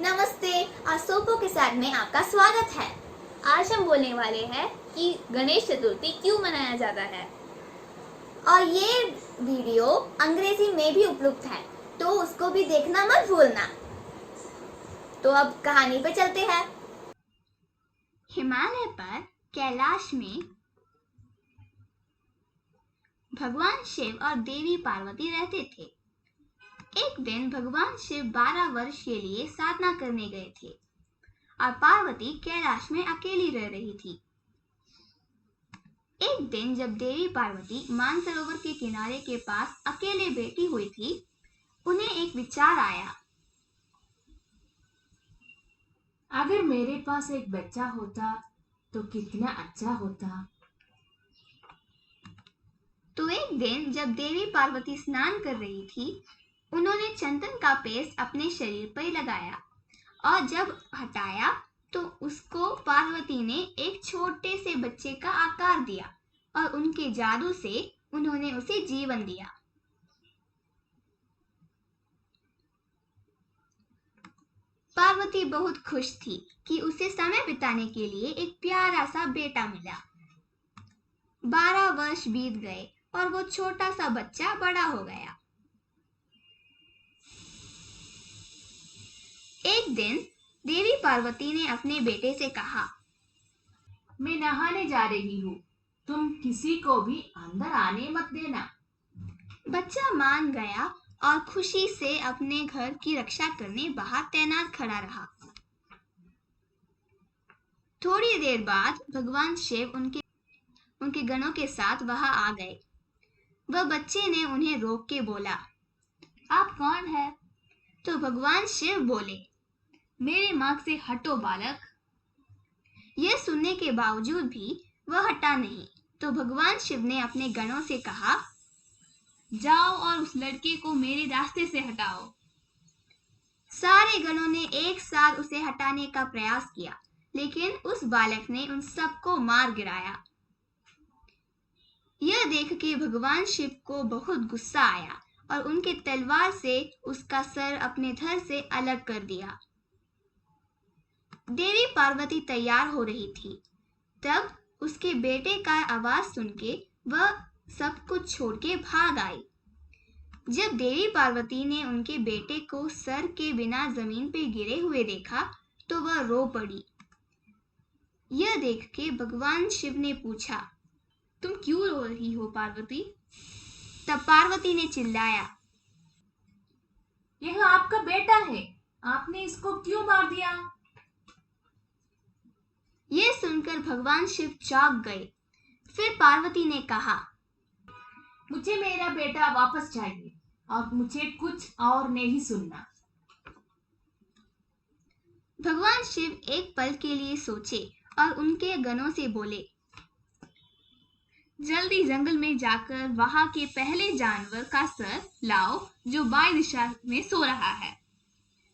नमस्ते, आज सोपो के साथ में आपका स्वागत है। आज हम बोलने वाले हैं कि गणेश चतुर्थी क्यों मनाया जाता है। और ये वीडियो अंग्रेजी में भी उपलब्ध है, तो उसको भी देखना मत भूलना। तो अब कहानी पे चलते हैं। हिमालय पर कैलाश में भगवान शिव और देवी पार्वती रहते थे। एक दिन भगवान शिव 12 वर्ष के लिए साधना करने गए थे और पार्वती कैलाश में अकेली रह रही थी। एक दिन जब देवी पार्वती मानसरोवर के किनारे के पास अकेले बैठी हुई थी, उन्हें एक विचार आया। अगर मेरे पास एक बच्चा होता तो कितना अच्छा होता। तो एक दिन जब देवी पार्वती स्नान कर रही थी, उन्होंने चंदन का पेस्ट अपने शरीर पर लगाया और जब हटाया तो उसको पार्वती ने एक छोटे से बच्चे का आकार दिया और उनके जादू से उन्होंने उसे जीवन दिया। पार्वती बहुत खुश थी कि उसे समय बिताने के लिए एक प्यारा सा बेटा मिला। 12 वर्ष बीत गए और वो छोटा सा बच्चा बड़ा हो गया। एक दिन देवी पार्वती ने अपने बेटे से कहा, मैं नहाने जा रही हूँ, तुम किसी को भी अंदर आने मत देना। बच्चा मान गया और खुशी से अपने घर की रक्षा करने बाहर तैनात खड़ा रहा। थोड़ी देर बाद भगवान शिव उनके गणों के साथ वहां आ गए। वह बच्चे ने उन्हें रोक के बोला, आप कौन है? तो भगवान शिव बोले, मेरे मार्ग से हटो बालक। यह सुनने के बावजूद भी वह हटा नहीं। तो भगवान शिव ने अपने गणों से कहा, जाओ और उस लड़के को मेरे रास्ते से हटाओ। सारे गणों ने एक साथ उसे हटाने का प्रयास किया, लेकिन उस बालक ने उन सबको मार गिराया। यह देख के भगवान शिव को बहुत गुस्सा आया और उनके तलवार से उसका सर अपने धड़ से अलग कर दिया। देवी पार्वती तैयार हो रही थी, तब उसके बेटे का आवाज सुन के वह सब कुछ छोड़ के भाग आई। जब देवी पार्वती ने उनके बेटे को सर के बिना जमीन पे गिरे हुए देखा तो वह रो पड़ी। यह देख के भगवान शिव ने पूछा, तुम क्यों रो रही हो पार्वती? तब पार्वती ने चिल्लाया, यह आपका बेटा है, आपने इसको क्यों मार दिया? यह सुनकर भगवान शिव चौंक गए। फिर पार्वती ने कहा, मुझे मेरा बेटा वापस चाहिए और मुझे कुछ और नहीं सुनना। भगवान शिव एक पल के लिए सोचे और उनके गणों से बोले, जल्दी जंगल में जाकर वहां के पहले जानवर का सर लाओ जो बाएं दिशा में सो रहा है।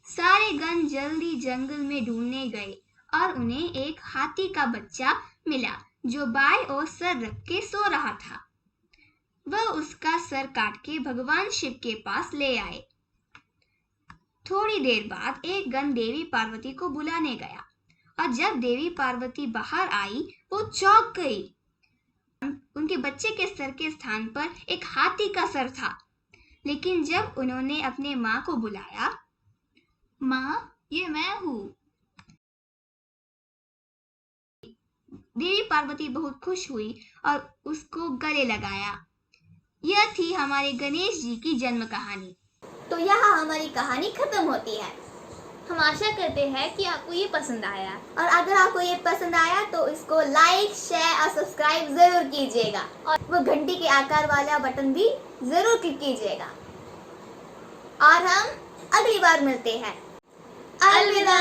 सारे गण जल्दी जंगल में ढूंढने गए और उन्हें एक हाथी का बच्चा मिला जो बाएं ओर सर रख के सो रहा था। वह उसका सर काट के भगवान शिव के पास ले आए। थोड़ी देर बाद एक गण देवी पार्वती को बुलाने गया और जब देवी पार्वती बाहर आई वो चौंक गई। उनके बच्चे के सर के स्थान पर एक हाथी का सर था। लेकिन जब उन्होंने अपने माँ को बुलाया, माँ, ये मैं हूँ। देवी पार्वती बहुत खुश हुई और उसको गले लगाया। यह थी हमारे गणेश जी की जन्म कहानी। तो यहाँ हमारी कहानी खत्म होती है। हम आशा करते हैं कि आपको ये पसंद आया और अगर आपको ये पसंद आया तो इसको लाइक, शेयर और सब्सक्राइब जरूर कीजिएगा और वो घंटी के आकार वाला बटन भी जरूर क्लिक कीजिएगा। और हम अगली बार मिलते हैं। अलविदा।